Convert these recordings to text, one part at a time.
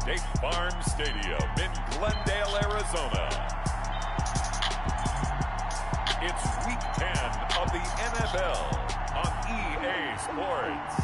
State Farm Stadium in Glendale, Arizona. It's Week 10 of the NFL on EA Sports.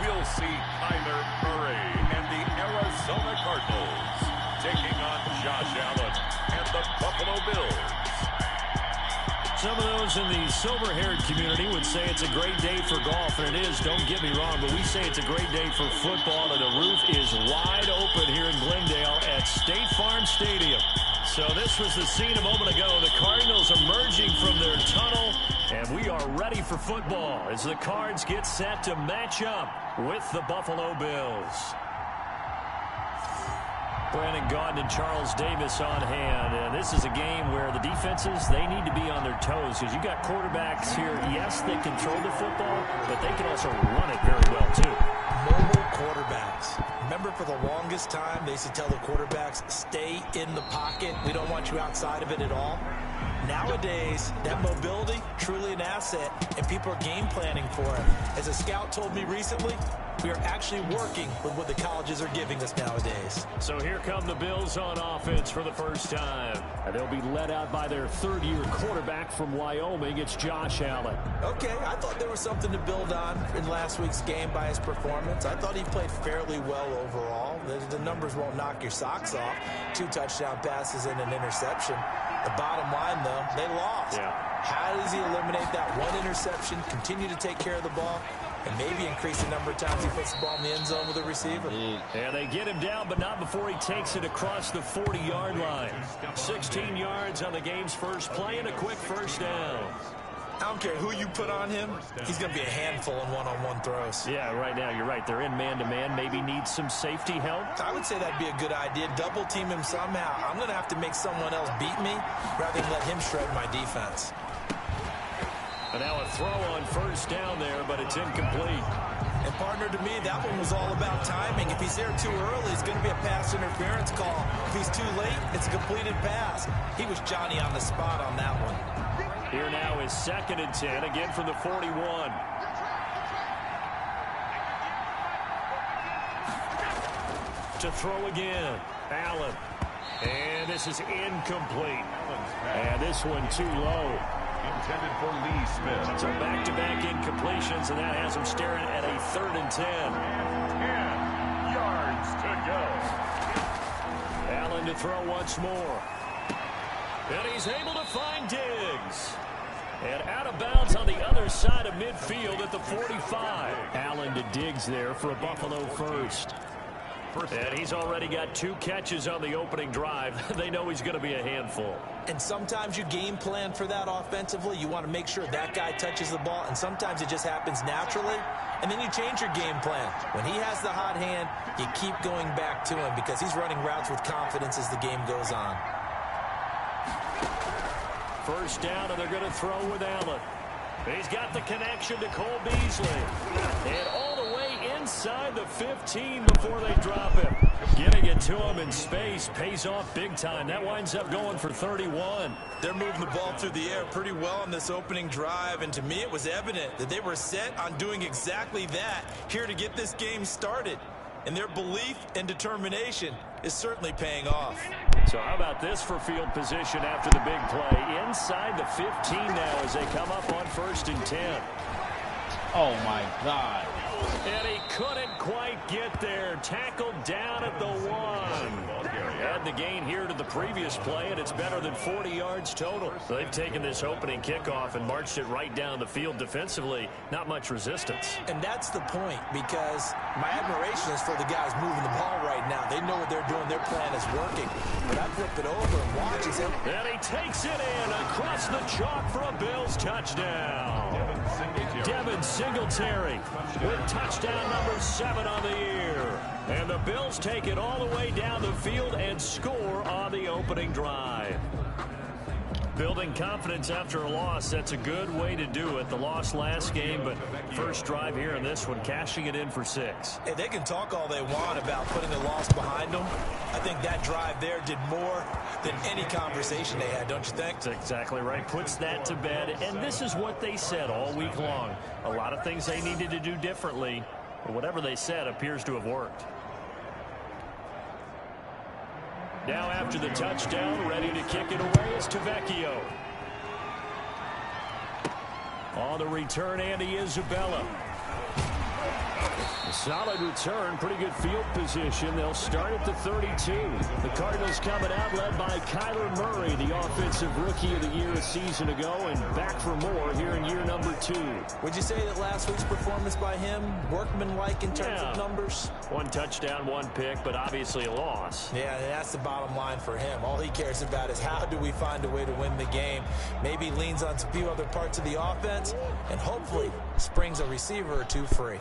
We'll see Kyler Murray and the Arizona Cardinals taking on Josh Allen and the Buffalo Bills. Some of those in the silver-haired community would say it's a great day for golf, and it is, don't get me wrong, but we say it's a great day for football, and the roof is wide open here in Glendale at State Farm Stadium. So this was the scene a moment ago. The Cardinals emerging from their tunnel, and we are ready for football as the Cards get set to match up with the Buffalo Bills. Brandon Gaudin and Charles Davis on hand. And this is a game where the defenses, they need to be on their toes because you got quarterbacks here. Yes, they can throw the football, but they can also run it very well, too. Mobile quarterbacks. Remember, for the longest time, they used to tell the quarterbacks, stay in the pocket. We don't want you outside of it at all. Nowadays, that mobility, truly an asset, and people are game planning for it. As a scout told me recently, we are actually working with what the colleges are giving us nowadays. So here come the Bills on offense for the first time. And they'll be led out by their third-year quarterback from Wyoming. It's Josh Allen. Okay, I thought there was something to build on in last week's game by his performance. I thought he played fairly well overall. The numbers won't knock your socks off. 2 touchdown passes and an interception. The bottom line, though, they lost. Yeah. How does he eliminate that one interception, continue to take care of the ball, and maybe increase the number of times he puts the ball in the end zone with a receiver? And they get him down, but not before he takes it across the 40-yard line. 16 yards on the game's first play and a quick first down. I don't care who you put on him, he's going to be a handful in one-on-one throws. Yeah, right now, you're right. They're in man-to-man. Maybe need some safety help. I would say that'd be a good idea. Double team him somehow. I'm going to have to make someone else beat me rather than let him shred my defense. And now a throw on first down there, but it's incomplete. And partner, to me, that one was all about timing. If he's there too early, it's going to be a pass interference call. If he's too late, it's a completed pass. He was Johnny on the spot on that one. Here now is 2nd and 10, again from the 41. To throw again, Allen. And this is incomplete. And this one too low. Intended for Lee Smith. So back-to-back incompletions, and that has him staring at a 3rd and 10. 10 yards to go. Allen to throw once more. And he's able to find Diggs. And out of bounds on the other side of midfield at the 45. Allen to Diggs there for a Buffalo first. And he's already got 2 catches on the opening drive. They know he's going to be a handful. And sometimes you game plan for that offensively. You want to make sure that guy touches the ball, and sometimes it just happens naturally. And then you change your game plan. When he has the hot hand, you keep going back to him because he's running routes with confidence as the game goes on. First down, and they're going to throw with Allen. He's got the connection to Cole Beasley. And all the way inside the 15 before they drop him. Getting it to him in space pays off big time. That winds up going for 31. They're moving the ball through the air pretty well on this opening drive, and to me it was evident that they were set on doing exactly that here to get this game started. And their belief and determination is certainly paying off. So how about this for field position after the big play? Inside the 15 now as they come up on 1st and 10. Oh, my God. And he couldn't quite get there. Tackled down at the 1. Add the gain here to the previous play, and it's better than 40 yards total. They've taken this opening kickoff and marched it right down the field defensively. Not much resistance. And that's the point, because my admiration is for the guys moving the ball right now. They know what they're doing. Their plan is working. But I flip it over and watches him. And he takes it in across the chalk for a Bills touchdown. Devin Singletary with touchdown number 7 on the year. And the Bills take it all the way down the field and score on the opening drive. Building confidence after a loss, that's a good way to do it. The loss last game, but first drive here in this one, cashing it in for 6. Hey, they can talk all they want about putting a loss behind them. I think that drive there did more than any conversation they had, don't you think? That's exactly right. Puts that to bed, and this is what they said all week long. A lot of things they needed to do differently, but whatever they said appears to have worked. Now after the touchdown, ready to kick it away is Tavecchio. On the return, Andy Isabella. A solid return, pretty good field position. They'll start at the 32. The Cardinals coming out led by Kyler Murray, the offensive rookie of the year a season ago, and back for more here in year number 2. Would you say that last week's performance by him, workmanlike in terms of numbers? 1 touchdown, 1 pick, but obviously a loss. Yeah, that's the bottom line for him. All he cares about is how do we find a way to win the game. Maybe leans on a few other parts of the offense, and hopefully springs a receiver or 2 free.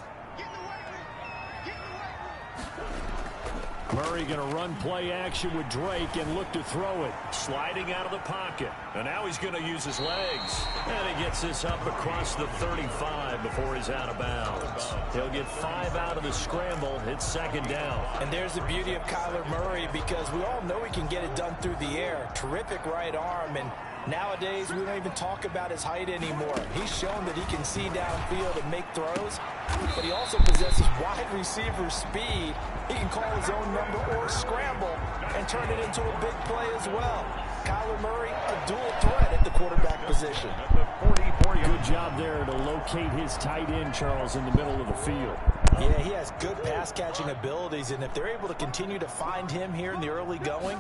Murray going to run play action with Drake and look to throw it. Sliding out of the pocket. And now he's going to use his legs. And he gets this up across the 35 before he's out of bounds. He'll get 5 out of the scramble. It's second down. And there's the beauty of Kyler Murray, because we all know he can get it done through the air. Terrific right arm, and nowadays, we don't even talk about his height anymore. He's shown that he can see downfield and make throws, but he also possesses wide receiver speed. He can call his own number or scramble and turn it into a big play as well. Kyler Murray, a dual threat at the quarterback position. Good job there to locate his tight end, Charles, in the middle of the field. Yeah, he has good pass-catching abilities, and if they're able to continue to find him here in the early going,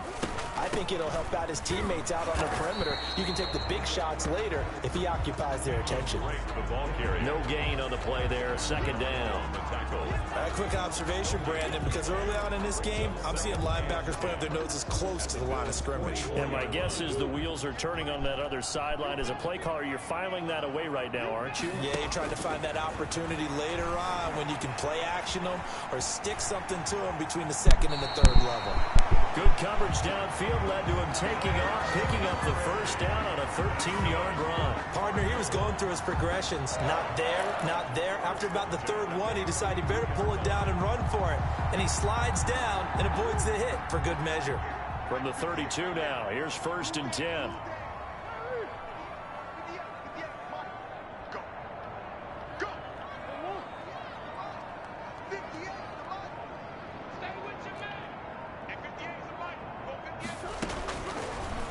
I think it'll help out his teammates out on the perimeter. You can take the big shots later if he occupies their attention. No gain on the play there. Second down. A quick observation, Brandon, because early on in this game, I'm seeing linebackers putting up their noses close to the line of scrimmage. And my guess is the wheels are turning on that other sideline. As a play caller, you're filing that away right now, aren't you? Yeah, you're trying to find that opportunity later on when you can play action them or stick something to them between the second and the third level. Good coverage downfield led to him taking off, picking up the first down on a 13-yard run. Partner, he was going through his progressions. Not there, not there. After about the third one, he decided he better pull it down and run for it. And he slides down and avoids the hit for good measure. From the 32 now, here's 1st and 10.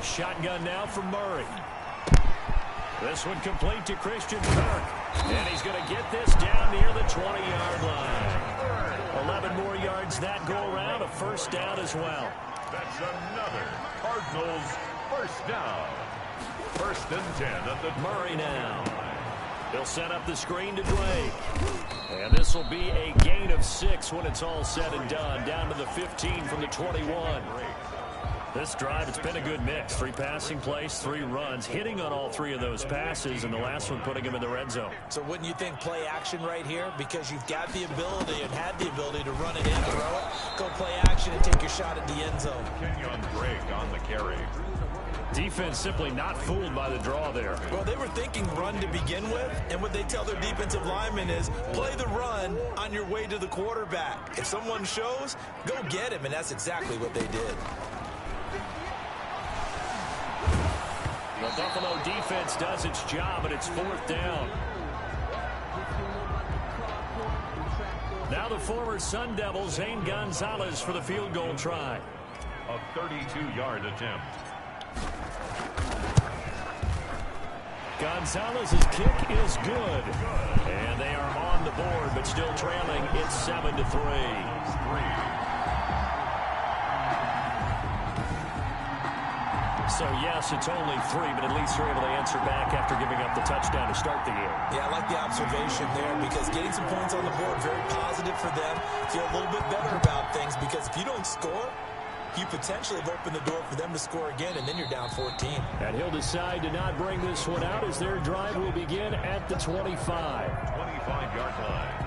Shotgun now from Murray. This one complete to Christian Kirk. And he's going to get this down near the 20-yard line. 11 more yards that go around. A first down as well. That's another Cardinals first down. 1st and 10 at the Murray now. He'll set up the screen to Drake. And this will be a gain of 6 when it's all said and done. Down to the 15 from the 21. This drive, it's been a good mix. 3 passing plays, 3 runs, hitting on all 3 of those passes, and the last one putting him in the red zone. So wouldn't you think play action right here? Because you've got the ability and had the ability to run it in, throw it, go play action and take your shot at the end zone. Kenyon Drake on the carry. Defense simply not fooled by the draw there. Well, they were thinking run to begin with, and what they tell their defensive linemen is play the run on your way to the quarterback. If someone shows, go get him, and that's exactly what they did. The Buffalo defense does its job, and it's 4th down. Now the former Sun Devil, Zane Gonzalez, for the field goal try. A 32-yard attempt. Gonzalez's kick is good. And they are on the board, but still trailing. It's 7-3. So, yes, it's only 3, but at least they're able to answer back after giving up the touchdown to start the game. Yeah, I like the observation there, because getting some points on the board, very positive for them. Feel a little bit better about things, because if you don't score, you potentially have opened the door for them to score again, and then you're down 14. And he'll decide to not bring this one out as their drive will begin at the 25. 25-yard line.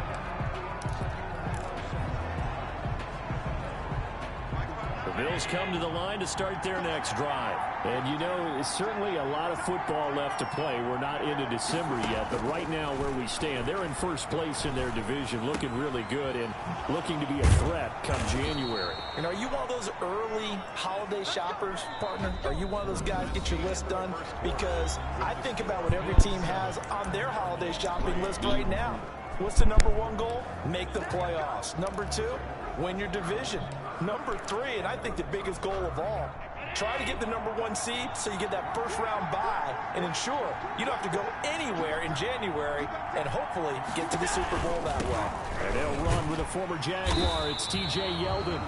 Bills come to the line to start their next drive. And, you know, it's certainly a lot of football left to play. We're not into December yet, but right now where we stand, they're in first place in their division, looking really good and looking to be a threat come January. And are you one of those early holiday shoppers, partner? Are you one of those guys get your list done? Because I think about what every team has on their holiday shopping list right now. What's the number one goal? Make the playoffs. Number two, win your division. Number three, and I think the biggest goal of all, try to get the number one seed so you get that first round bye and ensure you don't have to go anywhere in January and hopefully get to the Super Bowl that way. And they'll run with a former Jaguar. It's T.J. Yeldon.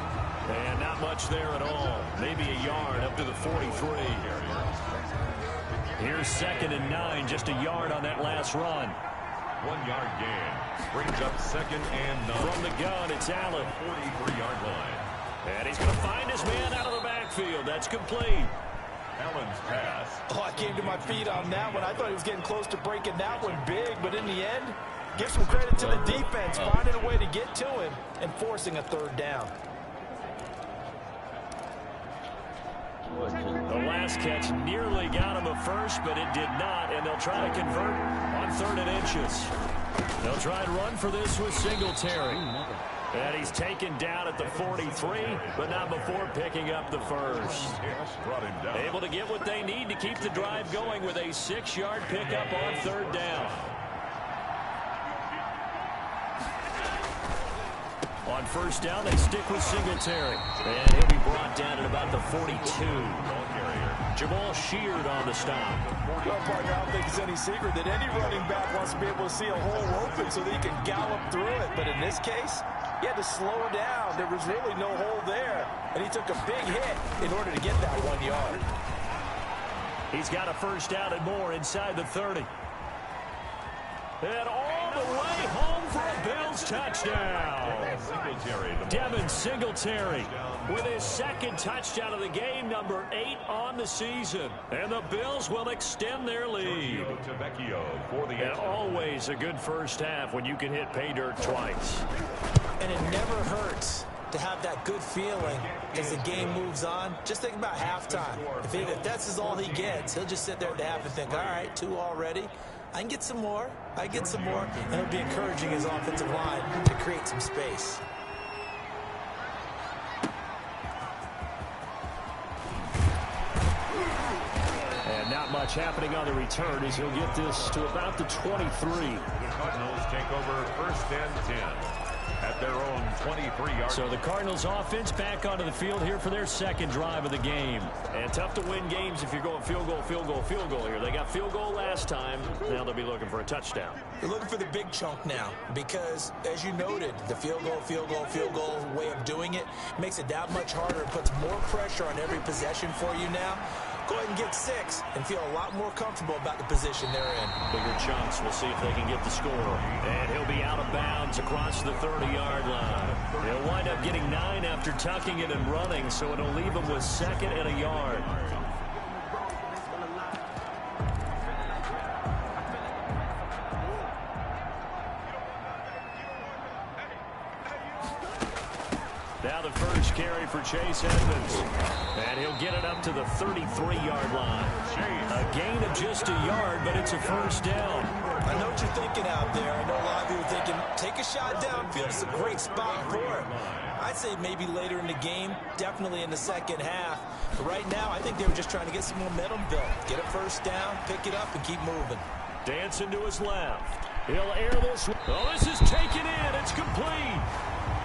And not much there at all. Maybe a yard up to the 43. Here's 2nd and 9, just a yard on that last run. 1 yard gain. Brings up 2nd and 9. From the gun, it's Allen. 43-yard line. And he's going to find his man out of the backfield. That's complete. Allen's pass. Oh, I came to my feet on that one. I thought he was getting close to breaking that one big, but in the end, give some credit to the defense, finding a way to get to him and forcing a 3rd down. The last catch nearly got him a first, but it did not, and they'll try to convert on 3rd and inches. They'll try and run for this with Singletary. And he's taken down at the 43, but not before picking up the first. Brought him down. Able to get what they need to keep the drive going with a 6-yard pickup on 3rd down. On 1st down, they stick with Singletary. And he'll be brought down at about the 42. Jamal Sheard on the stop. Well, partner, I don't think it's any secret that any running back wants to be able to see a hole open so that he can gallop through it. But in this case, he had to slow down. There was really no hole there. And he took a big hit in order to get that 1 yard. He's got a 1st down and more inside the 30. And all the way home for a Bills touchdown. Devin Singletary with his 2nd touchdown of the game, number 8 on the season. And the Bills will extend their lead. And always a good first half when you can hit pay dirt twice. And it never hurts to have that good feeling as the game moves on. Just think about halftime. If that's all he gets, he'll just sit there at the half and think, all right, 2 already. I can get some more. I get some more. And he'll be encouraging his offensive line to create some space. And not much happening on the return as he'll get this to about the 23. The Cardinals take over 1st and 10 at their own 23-yard. So the Cardinals offense back onto the field here for their 2nd drive of the game. And tough to win games if you're going field goal, field goal, field goal here. They got field goal last time. Now they'll be looking for a touchdown. They're looking for the big chunk now because, as you noted, the field goal, field goal, field goal way of doing it makes it that much harder. It puts more pressure on every possession for you now. Go ahead and get 6 and feel a lot more comfortable about the position they're in. Bigger chunks. We'll see if they can get the score. And he'll be out of bounds across the 30-yard line. He'll wind up getting 9 after tucking it and running, so it'll leave him with 2nd and a yard. Now the first carry for Chase Edmonds. And he'll get it up to the 33-yard line. A gain of just a yard, but it's a 1st down. I know what you're thinking out there. I know a lot of you are thinking, take a shot downfield. It's a great spot for it. I'd say maybe later in the game, definitely in the 2nd half. But right now, I think they were just trying to get some momentum built. Get a 1st down, pick it up, and keep moving. Dancing to his left. He'll air this. Oh, this is taken in. It's complete.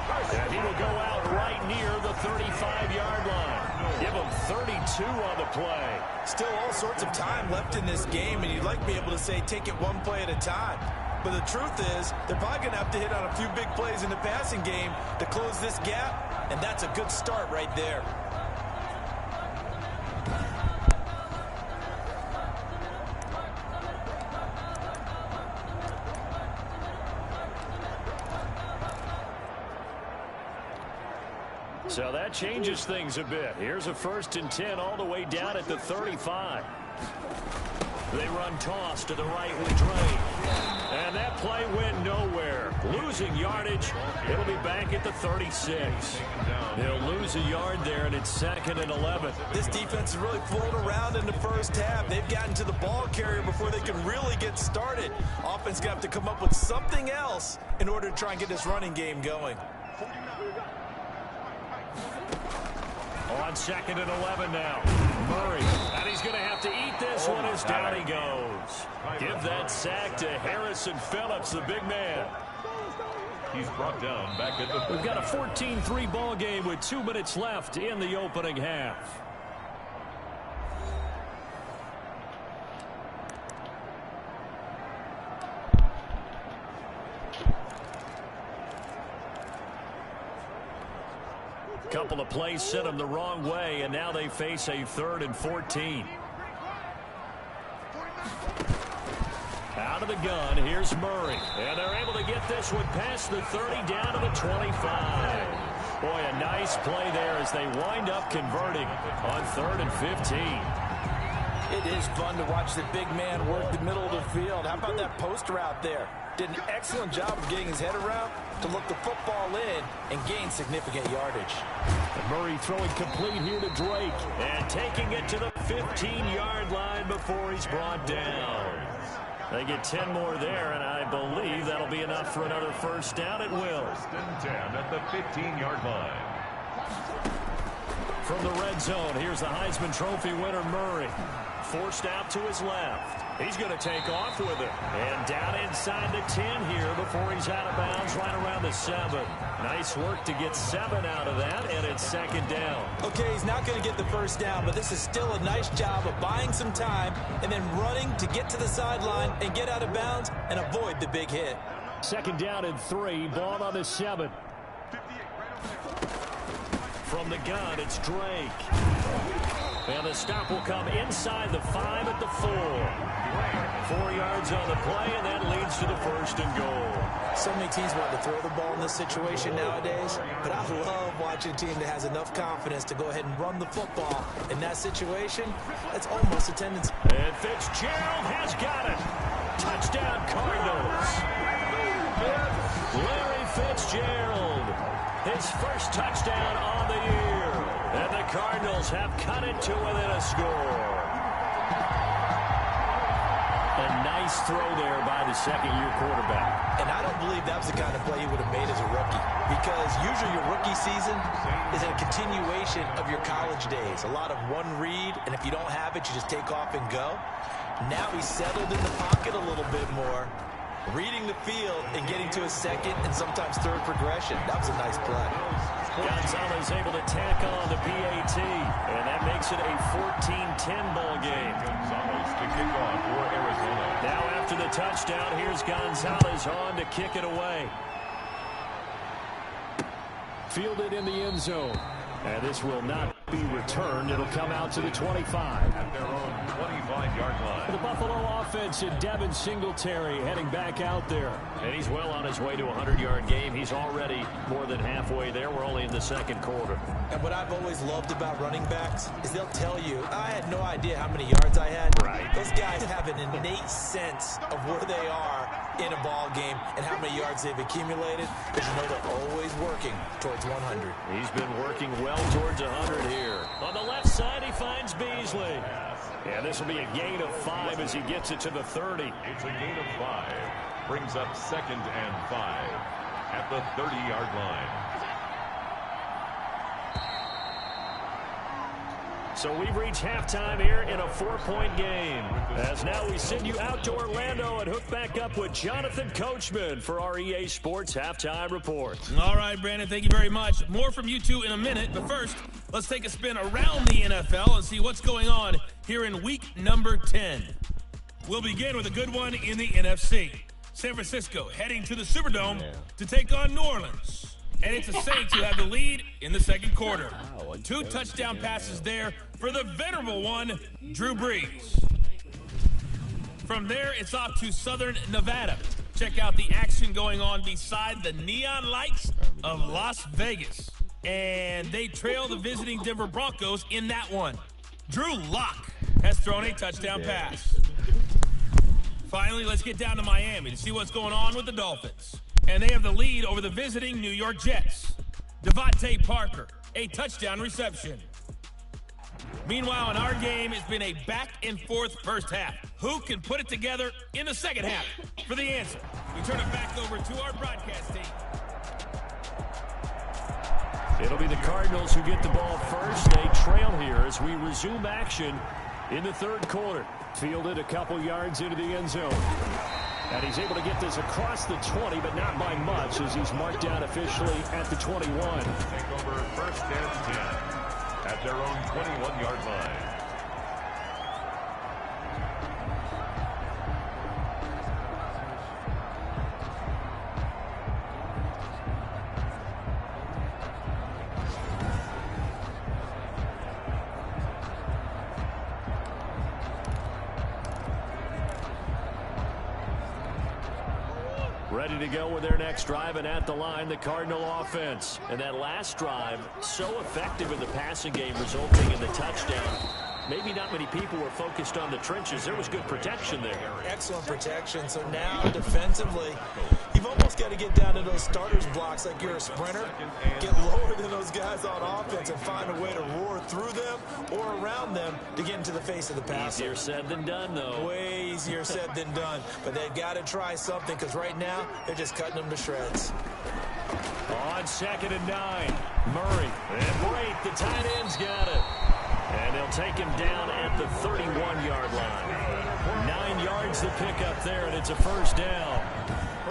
And he will go out right near the 35-yard line. Give him 32 on the play. Still all sorts of time left in this game, and you'd like to be able to say take it one play at a time. But the truth is, they're probably going to have to hit on a few big plays in the passing game to close this gap, and that's a good start right there. So that changes things a bit. Here's a 1st and 10 all the way down at the 35. They run toss to the right with Drake. And that play went nowhere. Losing yardage. It'll be back at the 36. They'll lose a yard there, and it's 2nd and 11. This defense is really floating around in the first half. They've gotten to the ball carrier before they can really get started. Offense going to have to come up with something else in order to try and get this running game going. On 2nd and 11 now. Murray. And he's going to have to eat this one as down he goes. Give that sack to Harrison Phillips, the big man. He's brought down back at the... We've got a 14-3 ball game with 2 minutes left in the opening half. Couple of plays sent them the wrong way, and now they face a 3rd and 14. Out of the gun, here's Murray. And they're able to get this one past the 30 down to the 25. Boy, a nice play there as they wind up converting on 3rd and 15. It is fun to watch the big man work the middle of the field. How about that post route there? Did an excellent job of getting his head around to look the football in and gain significant yardage. And Murray throwing complete here to Drake. And taking it to the 15-yard line before he's brought down. They get 10 more there, and I believe that'll be enough for another first down. It will. 1st and 10 at the 15-yard line. From the red zone, here's the Heisman Trophy winner, Murray. Forced out to his left. He's going to take off with it. And down inside the 10 here before he's out of bounds right around the 7. Nice work to get 7 out of that, and it's 2nd down. Okay, he's not going to get the first down, but this is still a nice job of buying some time and then running to get to the sideline and get out of bounds and avoid the big hit. 2nd down and 3, ball on the 7. From the gun, it's Drake. And the stop will come inside the 5 at the 4. 4 yards on the play, and that leads to the 1st and goal. So many teams want to throw the ball in this situation nowadays, but I love watching a team that has enough confidence to go ahead and run the football. In that situation, that's almost a tendency. And Fitzgerald has got it. Touchdown, Cardinals. Larry Fitzgerald, his first touchdown on the year. And the Cardinals have cut it to within a score. A nice throw there by the second-year quarterback. And I don't believe that was the kind of play he would have made as a rookie, because usually your rookie season is a continuation of your college days. A lot of one read, and if you don't have it, you just take off and go. Now he's settled in the pocket a little bit more, reading the field and getting to his 2nd and sometimes 3rd progression. That was a nice play. Gonzalez able to tack on the PAT, and that makes it a 14-10 ball game. Gonzalez to kick off for Arizona. Now after the touchdown, here's Gonzalez on to kick it away. Fielded in the end zone. And this will not be returned. It'll come out to the 25. At their own 25-yard line. The Buffalo offense and Devin Singletary heading back out there. And he's well on his way to a 100-yard game. He's already more than halfway there. We're only in the 2nd quarter. And what I've always loved about running backs is they'll tell you, I had no idea how many yards I had. Right. Those guys have an innate sense of where they are in a ball game and how many yards they've accumulated, because you know they're always working towards 100. He's been working well towards 100 here. On the left side, he finds Beasley. Yeah, this will be a gain of 5 as he gets it to the 30. It's a gain of 5. Brings up 2nd and 5 at the 30-yard line. So we've reached halftime here in a 4-point game. As now we send you out to Orlando and hook back up with Jonathan Coachman for our EA Sports Halftime Report. All right, Brandon, thank you very much. More from you two in a minute, but first, let's take a spin around the NFL and see what's going on here in week number 10. We'll begin with a good one in the NFC. San Francisco heading to the Superdome to take on New Orleans. And it's the Saints who have the lead in the 2nd quarter. 2 touchdown passes there for the venerable one, Drew Brees. From there, it's off to Southern Nevada. Check out the action going on beside the neon lights of Las Vegas. And they trail the visiting Denver Broncos in that one. Drew Lock has thrown a touchdown pass. Finally, let's get down to Miami to see what's going on with the Dolphins. And they have the lead over the visiting New York Jets. Devontae Parker, a touchdown reception. Meanwhile, in our game, it's been a back-and-forth first half. Who can put it together in the second half? For the answer, we turn it back over to our broadcast team. It'll be the Cardinals who get the ball first. They trail here as we resume action in the third quarter. Fielded a couple yards into the end zone. And he's able to get this across the 20, but not by much, as he's marked down officially at the 21. Take over first and 10 at their own 21-yard line. Ready to go with their next drive, and at the line, the Cardinal offense. And that last drive, so effective in the passing game, resulting in the touchdown. Maybe not many people were focused on the trenches. There was good protection there. Excellent protection. So now, defensively, you've almost got to get down to those starters blocks like you're a sprinter. Get lower than those guys on offense and find a way to roar through them or around them to get into the face of the passer. Easier said than done, though. Way easier said than done. But they've got to try something, because right now, they're just cutting them to shreds. On 2nd and 9, Murray. And wait, the tight end's got it. And they'll take him down at the 31-yard line. 9 yards to pick up there, and it's a first down.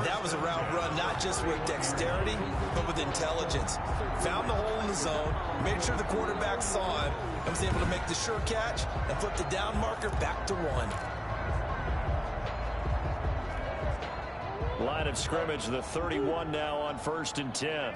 That was a route run, not just with dexterity, but with intelligence. Found the hole in the zone, made sure the quarterback saw him, and was able to make the sure catch and flip the down marker back to 1. Line of scrimmage, the 31 now on 1st and 10.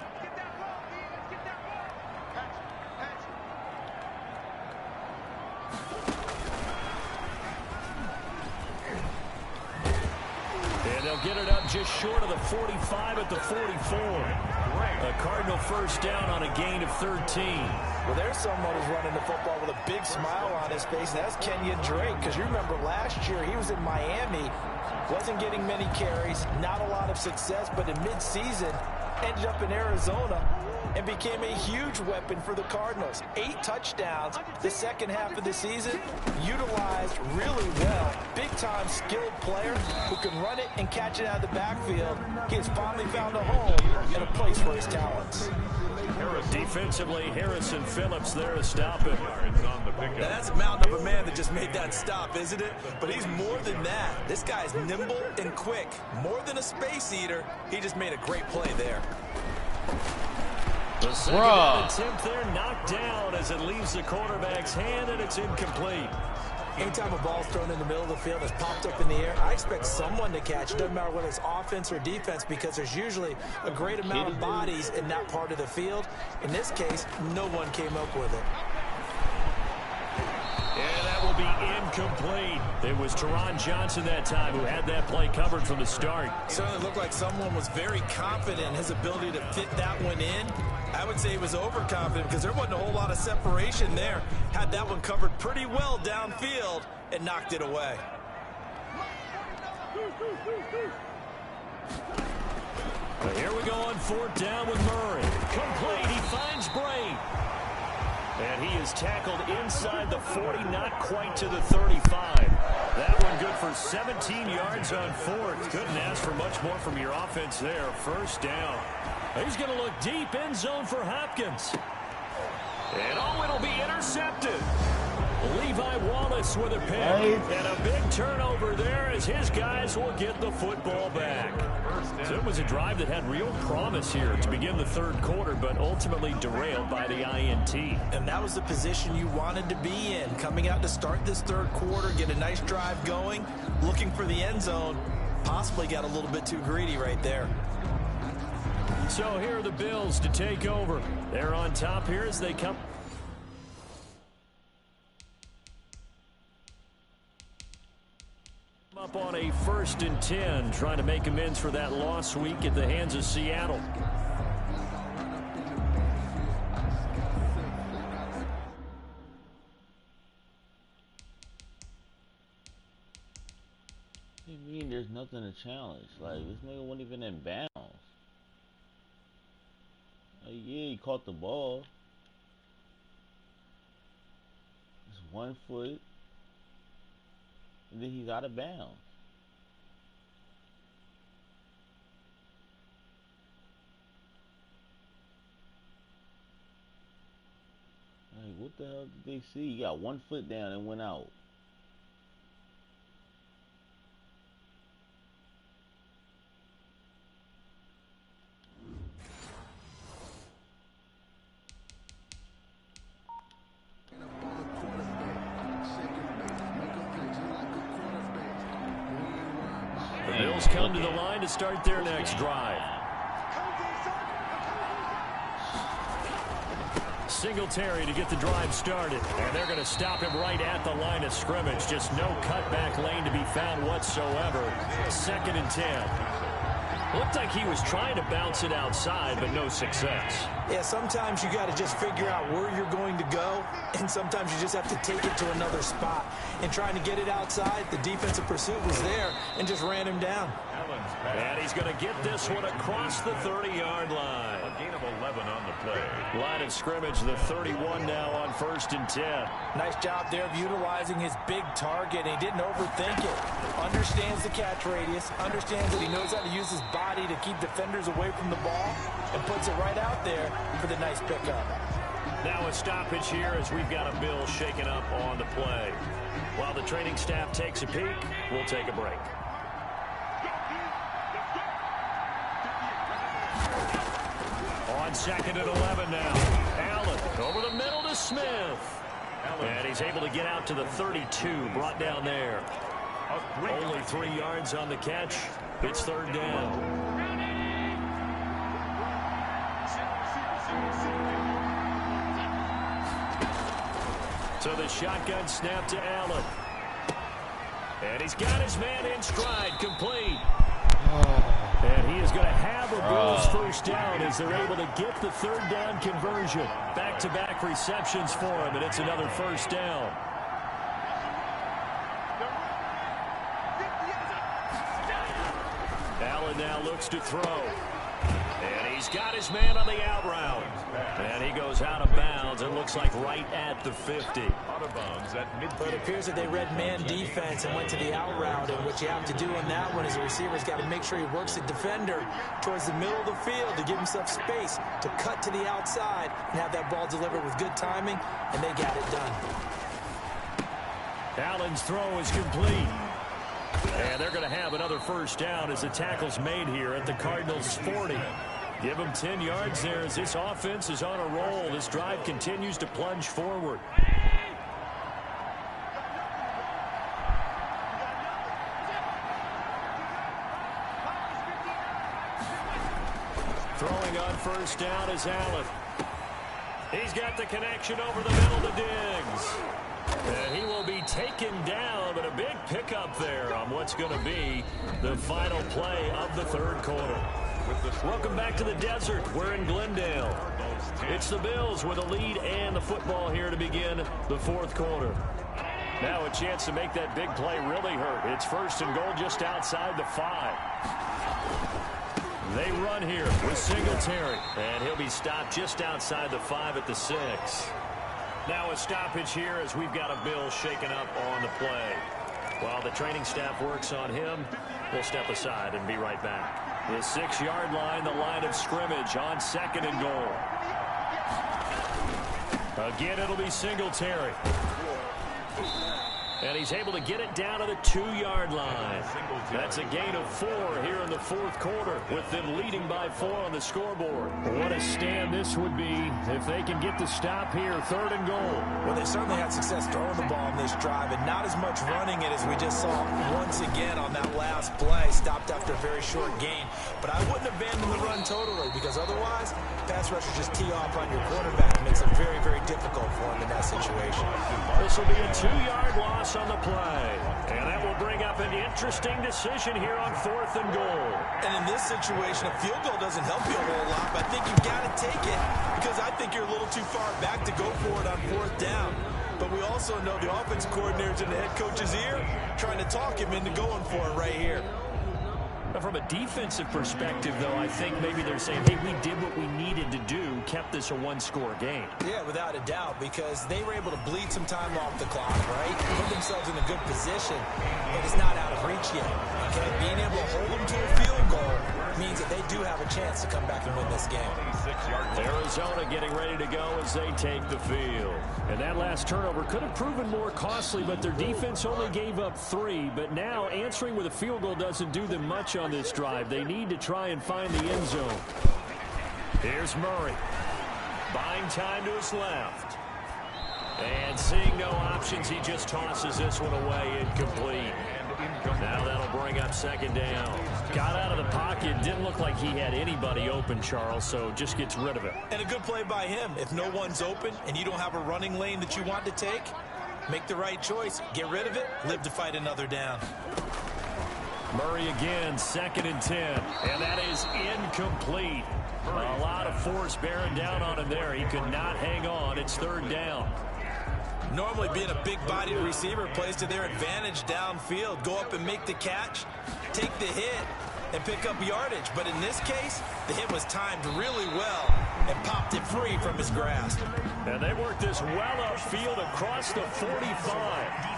And they'll get it up just short of the 45 at the 44. A Cardinal first down on a gain of 13. Well, there's someone who's running the football with a big smile on his face, and that's Kenyon Drake, because you remember last year he was in Miami, wasn't getting many carries, not a lot of success, but in midseason ended up in Arizona and became a huge weapon for the Cardinals. 8 touchdowns the second half of the season, utilized really well. Big-time skilled player who can run it and catch it out of the backfield. He has finally found a home and a place for his talents. Defensively, Harrison Phillips there to stop it. Now that's a mountain of a man that just made that stop, isn't it? But he's more than that. This guy's nimble and quick. More than a space eater, he just made a great play there. The second down attempt there knocked down as it leaves the quarterback's hand, and it's incomplete. Anytime a ball's thrown in the middle of the field that's popped up in the air, I expect someone to catch. It doesn't matter whether it's offense or defense, because there's usually a great amount of bodies in that part of the field. In this case, no one came up with it. And that will be incomplete. It was Teron Johnson that time who had that play covered from the start. Certainly looked like someone was very confident in his ability to fit that one in. I would say he was overconfident, because there wasn't a whole lot of separation there. Had that one covered pretty well downfield and knocked it away. But here we go on 4th down with Murray. Complete. He finds Bray. And he is tackled inside the 40, not quite to the 35. That one good for 17 yards on 4th. Couldn't ask for much more from your offense there. First down. He's going to look deep, end zone for Hopkins. And it'll be intercepted. Levi Wallace with a pick. And a big turnover there as his guys will get the football back. So it was a drive that had real promise here to begin the third quarter, but ultimately derailed by the INT. And that was the position you wanted to be in. Coming out to start this third quarter, get a nice drive going, looking for the end zone. Possibly got a little bit too greedy right there. So here are the Bills to take over. They're on top here as they come up on a 1st and 10, trying to make amends for that lost week at the hands of Seattle. What do you mean there's nothing to challenge? Like, this nigga wasn't even in bounds. Like, yeah, he caught the ball. It's 1 foot. And then he's out of bounds. Like, what the hell did they see? He got 1 foot down and went out. The Bills come to the line to start their next drive. Singletary to get the drive started. And they're going to stop him right at the line of scrimmage. Just no cutback lane to be found whatsoever. 2nd and 10. Looked like he was trying to bounce it outside, but no success. Yeah, sometimes you got to just figure out where you're going to go, and sometimes you just have to take it to another spot. And trying to get it outside, the defensive pursuit was there and just ran him down. And he's going to get this one across the 30-yard line. A gain of 11 on the play. Line of scrimmage, the 31 now on 1st and 10. Nice job there of utilizing his big target. He didn't overthink it. Understands the catch radius, understands that he knows how to use his body to keep defenders away from the ball, and puts it right out there for the nice pickup. Now a stoppage here as we've got a Bill shaken up on the play. While the training staff takes a peek, we'll take a break. On 2nd and 11 now. Allen over the middle to Smith. And he's able to get out to the 32, brought down there. Only 3 yards on the catch. It's 3rd down. So the shotgun snap to Allen. And he's got his man in stride, complete. And he is going to have a Bills first down as they're able to get the 3rd down conversion. Back-to-back receptions for him, and it's another first down. Allen now looks to throw. And he's got his man on the out route. And he goes out of bounds. It looks like right at the 50. Out of bounds at midfield. But it appears that they read man defense and went to the out route. And what you have to do on that one is the receiver's got to make sure he works the defender towards the middle of the field to give himself space to cut to the outside and have that ball delivered with good timing, and they got it done. Allen's throw is complete. And they're going to have another first down as the tackle's made here at the Cardinals' 40. Give them 10 yards there as this offense is on a roll. This drive continues to plunge forward. Throwing on first down is Allen. He's got the connection over the middle to Diggs. And he will be taken down, but a big pickup there on what's going to be the final play of the 3rd quarter. Welcome back to the desert. We're in Glendale. It's the Bills with a lead and the football here to begin the 4th quarter. Now a chance to make that big play really hurt. It's 1st and goal just outside the 5. They run here with Singletary, and he'll be stopped just outside the 5 at the 6. Now a stoppage here as we've got a Bill shaken up on the play. While the training staff works on him, we'll step aside and be right back. The 6-yard line, the line of scrimmage on 2nd and goal. Again, it'll be Singletary. And he's able to get it down to the 2-yard line. That's a gain of 4 here in the 4th quarter, with them leading by 4 on the scoreboard. What a stand this would be if they can get the stop here, 3rd and goal. Well, they certainly had success throwing the ball on this drive, and not as much running it as we just saw once again on that last play. Stopped after a very short gain. But I wouldn't abandon the run totally, because otherwise, pass rushers just tee off on your quarterback. It makes it very, very difficult for him in that situation. This will be a 2-yard loss on the play. And that will bring up an interesting decision here on 4th and goal. And in this situation, a field goal doesn't help you a whole lot, but I think you've got to take it because I think you're a little too far back to go for it on 4th down. but we also know the offense coordinator's in the head coach's ear trying to talk him into going for it right here. From a defensive perspective, though, I think maybe they're saying, hey, we did what we needed to do, kept this a one-score game. Yeah, without a doubt, because they were able to bleed some time off the clock, right? Put themselves in a good position, but it's not out of reach yet, okay? Being able to hold them to a field goal means that they do have a chance to come back and win this game. Arizona getting ready to go as they take the field. And that last turnover could have proven more costly, but their defense only gave up 3. But now answering with a field goal doesn't do them much on this drive. They need to try and find the end zone. Here's Murray. Buying time to his left. And seeing no options, he just tosses this one away incomplete. Now that'll bring up second down. Got out of the pocket. Didn't look like he had anybody open, Charles, so just gets rid of it. And a good play by him. If no one's open and you don't have a running lane that you want to take, make the right choice. Get rid of it. Live to fight another down. Murray again, 2nd and 10. And that is incomplete. A lot of force bearing down on him there. He could not hang on. It's 3rd down. Normally being a big-bodied receiver plays to their advantage downfield. Go up and make the catch, take the hit, and pick up yardage. But in this case, the hit was timed really well and popped it free from his grasp. And they worked this well upfield across the 45.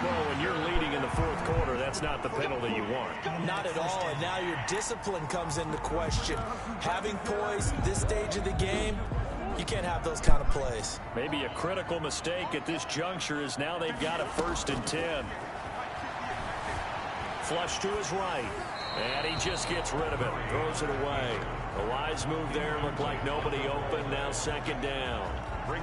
Well, when you're leading in the 4th quarter, that's not the penalty you want. Not at all, and now your discipline comes into question. Having poise this stage of the game, you can't have those kind of plays. Maybe a critical mistake at this juncture is now they've got a 1st and 10. Flush to his right, and he just gets rid of it, throws it away. A wise move there, looked like nobody open, now 2nd down.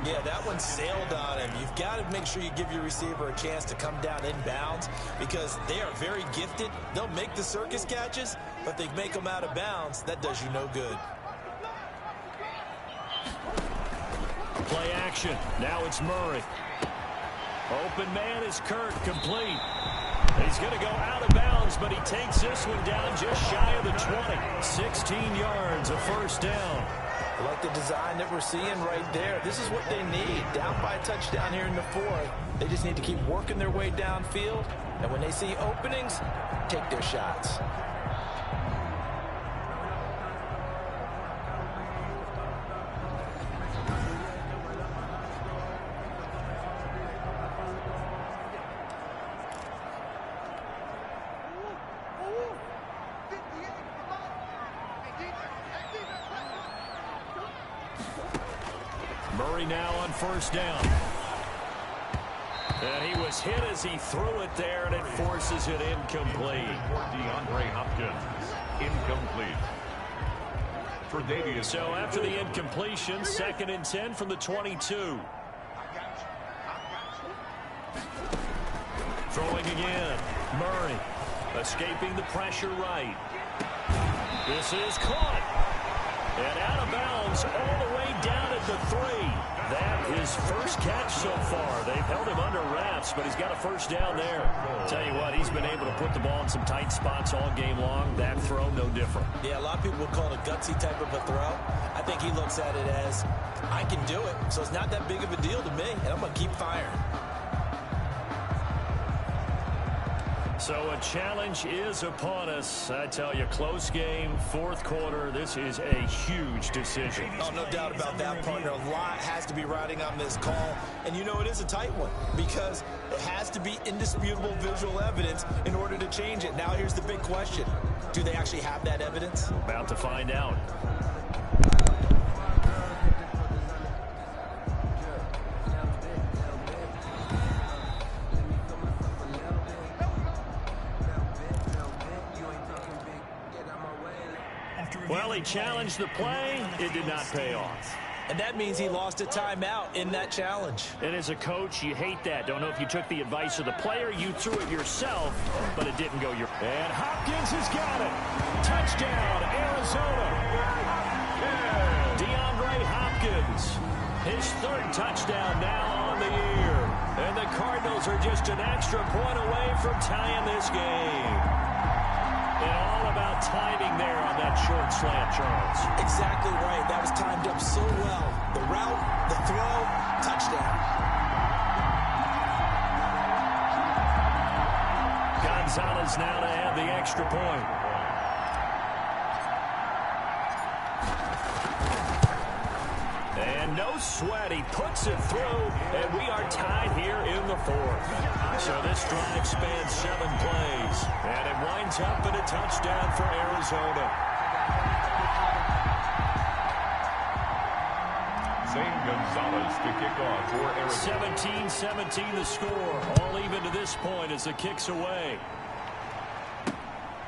Yeah, that one sailed on him. You've got to make sure you give your receiver a chance to come down inbounds because they are very gifted. They'll make the circus catches, but they make them out of bounds. That does you no good. Play action. Now it's Murray. Open man is Kirk, complete. He's going to go out of bounds, but he takes this one down just shy of the 20. 16 yards, a 1st down. I like the design that we're seeing right there. This is what they need. Down by a touchdown here in the 4th. They just need to keep working their way downfield. And when they see openings, take their shots. Murray now on 1st down. And he was hit as he threw it there, and it forces it incomplete. DeAndre Hopkins, incomplete. For Davius. So after the incompletion, 2nd and 10 from the 22. Throwing again. Murray escaping the pressure right. This is caught. And out of bounds all the way down at the 3. That is first catch so far. They've held him under wraps, but he's got a 1st down there. Tell you what, he's been able to put the ball in some tight spots all game long. That throw, no different. Yeah, a lot of people would call it a gutsy type of a throw. I think he looks at it as, I can do it, so it's not that big of a deal to me, and I'm going to keep firing. So a challenge is upon us. I tell you, close game, 4th quarter. This is a huge decision. Oh, no doubt about that, partner. A lot has to be riding on this call. And you know it is a tight one because it has to be indisputable visual evidence in order to change it. Now here's the big question. Do they actually have that evidence? About to find out. Well, he challenged the play. It did not pay off. And that means he lost a timeout in that challenge. And as a coach, you hate that. Don't know if you took the advice of the player. You threw it yourself, but it didn't go your... And Hopkins has got it. Touchdown, Arizona. DeAndre Hopkins. His 3rd touchdown now on the year. And the Cardinals are just an extra point away from tying this game. And all about timing there on that short slant, Charles. Exactly right. That was timed up so well. The route, the throw, touchdown. Gonzalez now to add the extra point. And no sweat. He puts it through, and we are tied here in the fourth. So this drive spans 7 plays, and it winds up in a touchdown for Arizona. Zane Gonzalez to kick off for Arizona. 17-17 the score. All even to this point as the kick's away.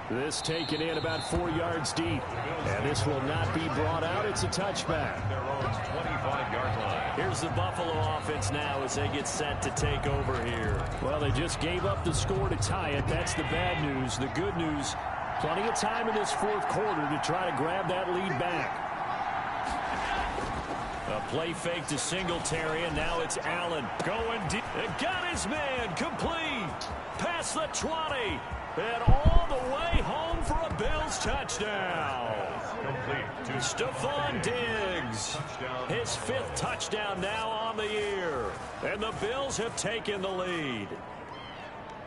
This taken in about 4 yards deep. And this will not be brought out. It's a touchback. Their own 25-yard line. Here's the Buffalo offense now as they get set to take over here. Well, they just gave up the score to tie it. That's the bad news. The good news, plenty of time in this fourth quarter to try to grab that lead back. A play fake to Singletary, and now it's Allen going deep. It got his man complete. Past the 20. And all the way home for a Bills touchdown. Complete to Stephon Diggs. His 5th touchdown now on the year. And the Bills have taken the lead.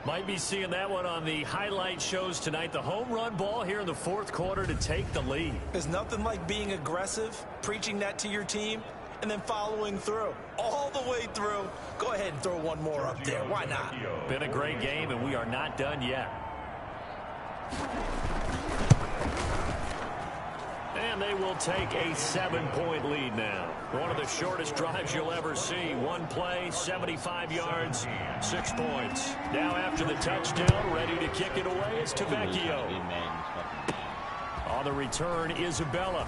Might be seeing that one on the highlight shows tonight. The home run ball here in the fourth quarter to take the lead. There's nothing like being aggressive, preaching that to your team, and then following through. All the way through. Go ahead and throw one more up there. Why not? Been a great game, and we are not done yet. And they will take a 7-point lead now. One of the shortest drives you'll ever see. One play, 75 yards, 6 points. Now after the touchdown, ready to kick it away is Tavecchio. On the return, Isabella.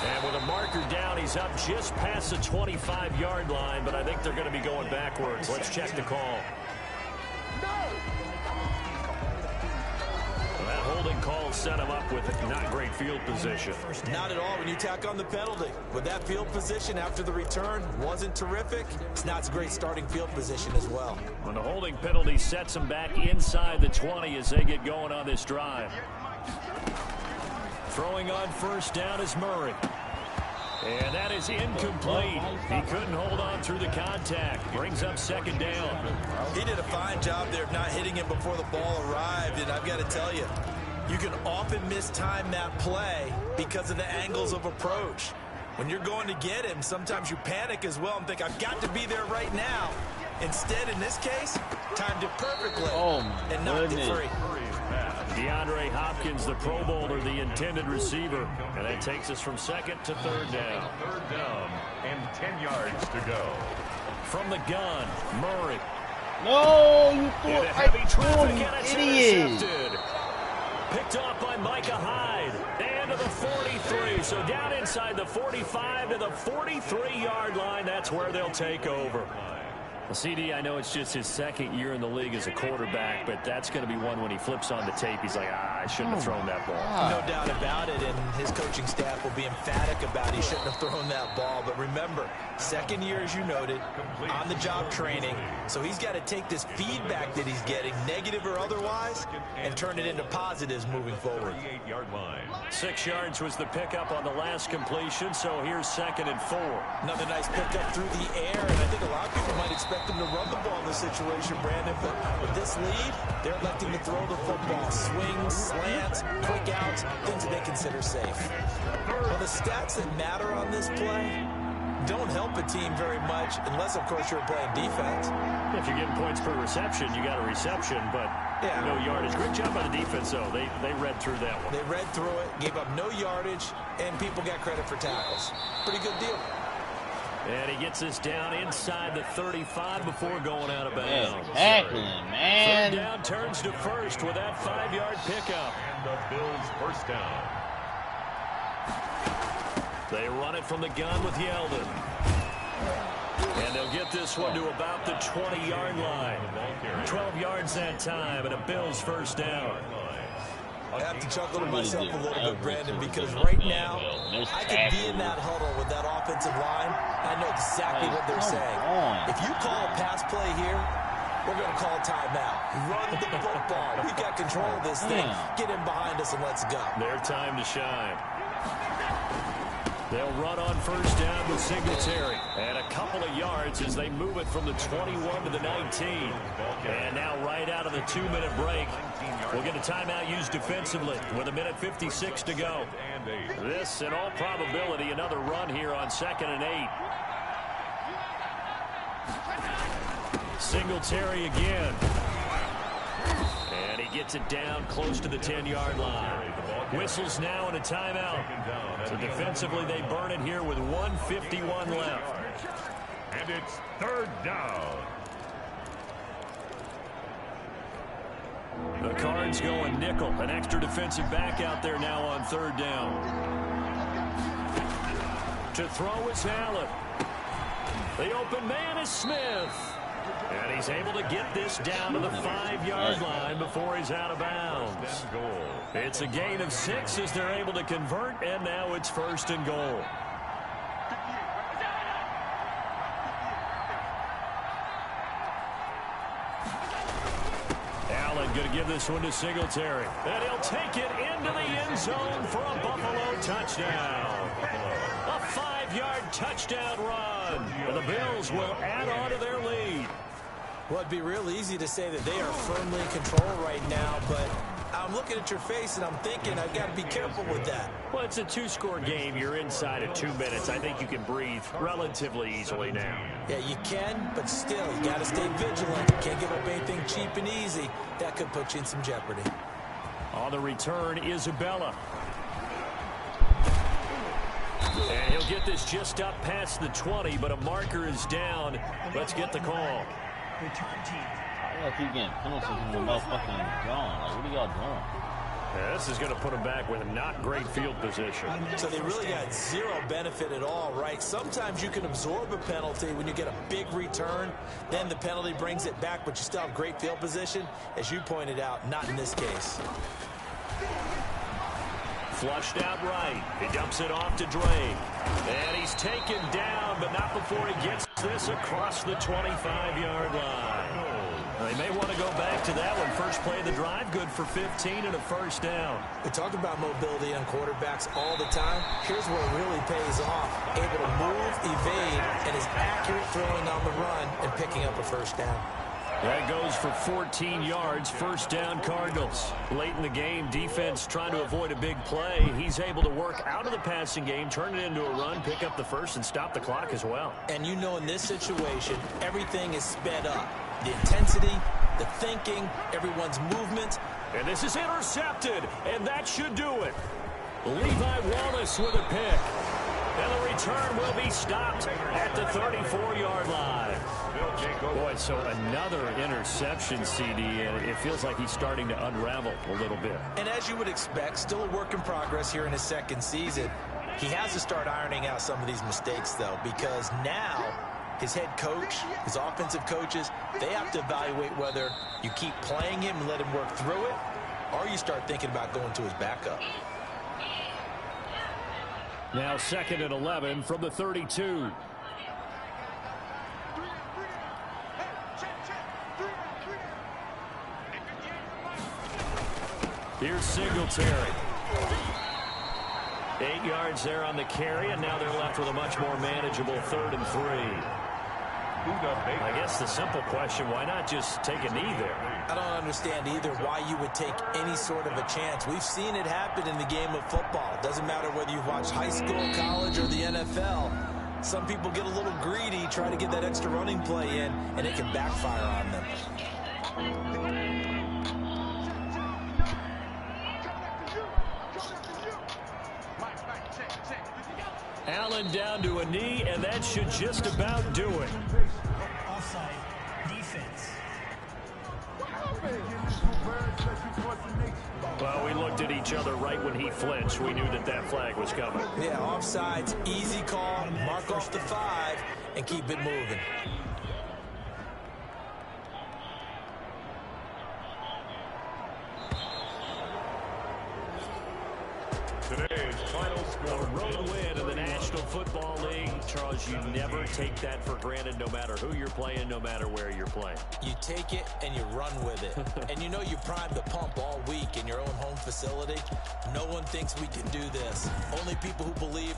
And with a marker down, he's up just past the 25-yard line, but I think they're going to be going backwards. Let's check the call. That holding call set him up with not great field position. Not at all when you tack on the penalty. With that field position after the return wasn't terrific, it's not a great starting field position as well. When the holding penalty sets him back inside the 20 as they get going on this drive. Throwing on first down is Murray. And that is incomplete. He couldn't hold on through the contact. Brings up second down. He did a fine job there of not hitting him before the ball arrived. And I've got to tell you, you can often mistime that play because of the angles of approach. When you're going to get him, sometimes you panic as well and think, I've got to be there right now. Instead, in this case, timed it perfectly and knocked it free. DeAndre Hopkins, the Pro Bowler, the intended receiver. And that takes us from second to third down. Third down and 10 yards to go. From the gun, Murray. No, you threw Into it heavy right traffic, through him, and it's you idiot. intercepted. Picked off by Micah Hyde. And to the 43. So down inside the 45 to the 43-yard line. That's where they'll take over. Well, CD, I know it's just his second year in the league as a quarterback, but that's going to be one when he flips on the tape. He's like, I shouldn't have thrown that ball. No doubt about it, and his coaching staff will be emphatic about he shouldn't have thrown that ball. But remember, second year, as you noted, on-the-job training. So he's got to take this feedback that he's getting, negative or otherwise, and turn it into positives moving forward. 38-yard line. 6 yards was the pickup on the last completion, so here's 2nd and 4. Another nice pickup through the air, and I think a lot of people might expect him to run the ball in this situation, Brandon, but with this lead, they're electing to throw the football. Swings, slants, quick outs, things that they consider safe. Well, the stats that matter on this play don't help a team very much unless, of course, you're playing defense. If you're getting points per reception, you got a reception, but no yardage. Great job by the defense, though. They read through that one. They read through it, gave up no yardage, and people got credit for tackles. Pretty good deal. And he gets us down inside the 35 before going out of bounds. Tackling, man. Third down turns to first with that 5-yard pickup. And the Bills first down. They run it from the gun with Yeldon. And they'll get this one to about the 20-yard line. 12 yards that time, and a Bills first down. I have to chuckle to myself a little bit, Brandon, because right now, I could be in that huddle with that offensive line. I know exactly what they're saying. If you call a pass play here, We're going to call timeout. Run the football. We've got control of this thing. Get him behind us and let's go. Their time to shine. They'll run on first down with Singletary. And a couple of yards as they move it from the 21 to the 19. And now right out of the 2-minute break, we'll get a timeout used defensively with 1:56 to go. This, in all probability, another run here on 2nd and 8. Singletary again. And he gets it down close to the 10-yard line. Whistles now and a timeout. So defensively, they burn it here with 1:51 left. And it's 3rd down. The Cards going nickel. An extra defensive back out there now on 3rd down. To throw is Allen. The open man is Smith. And he's able to get this down to the 5-yard line before he's out of bounds. It's a gain of 6 as they're able to convert, and now it's 1st and goal. Allen going to give this one to Singletary. And he'll take it into the end zone for a Buffalo touchdown. A 5-yard touchdown run. And the Bills will add on to their lead. Well, it'd be real easy to say that they are firmly in control right now, but I'm looking at your face and I'm thinking I've got to be careful with that. Well, it's a 2-score game. You're inside of 2 minutes. I think you can breathe relatively easily now. Yeah, you can, but still, you got to stay vigilant. Can't give up anything cheap and easy. That could put you in some jeopardy. On the return, Isabella. And he'll get this just up past the 20, but a marker is down. Let's get the call. Return team. I gotta keep getting penalties in the motherfucking zone. Like, what are y'all doing? Yeah, this is going to put them back with a not great field position. So they really got zero benefit at all, right? Sometimes you can absorb a penalty when you get a big return. Then the penalty brings it back, but you still have great field position. As you pointed out, not in this case. Flushed out right. He dumps it off to Drake. And he's taken down, but not before he gets this across the 25-yard line. They may want to go back to that one. First play of the drive, good for 15 and a 1st down. We talk about mobility on quarterbacks all the time. Here's where it really pays off. Able to move, evade, and is accurate throwing on the run and picking up a 1st down. That goes for 14 yards, 1st down Cardinals. Late in the game, defense trying to avoid a big play. He's able to work out of the passing game, turn it into a run, pick up the 1st, and stop the clock as well. And you know in this situation, everything is sped up. The intensity, the thinking, everyone's movement. And this is intercepted, and that should do it. Levi Wallace with a pick. And the return will be stopped at the 34-yard line. Boy, so another interception, CD, and it feels like he's starting to unravel a little bit. And as you would expect, still a work in progress here in his 2nd season. He has to start ironing out some of these mistakes, though, because now his head coach, his offensive coaches, they have to evaluate whether you keep playing him and let him work through it, or you start thinking about going to his backup. Now 2nd and 11 from the 32. Here's Singletary. 8 yards there on the carry, and now they're left with a much more manageable 3rd and 3. I guess the simple question, why not just take a knee there? I don't understand either why you would take any sort of a chance. We've seen it happen in the game of football. It doesn't matter whether you've watched high school, college, or the NFL. Some people get a little greedy, try to get that extra running play in, and it can backfire on them. Allen down to a knee, and that should just about do it. Offside defense. Well, we looked at each other right when he flinched. We knew that that flag was coming. Yeah, offsides, easy call, mark off the 5, and keep it moving. Today's final score. A road win in the National Football League, Charles, you never take that for granted no matter who you're playing, no matter where you're playing. You take it and you run with it. And you know you primed the pump all week in your own home facility. No one thinks we can do this. Only people who believe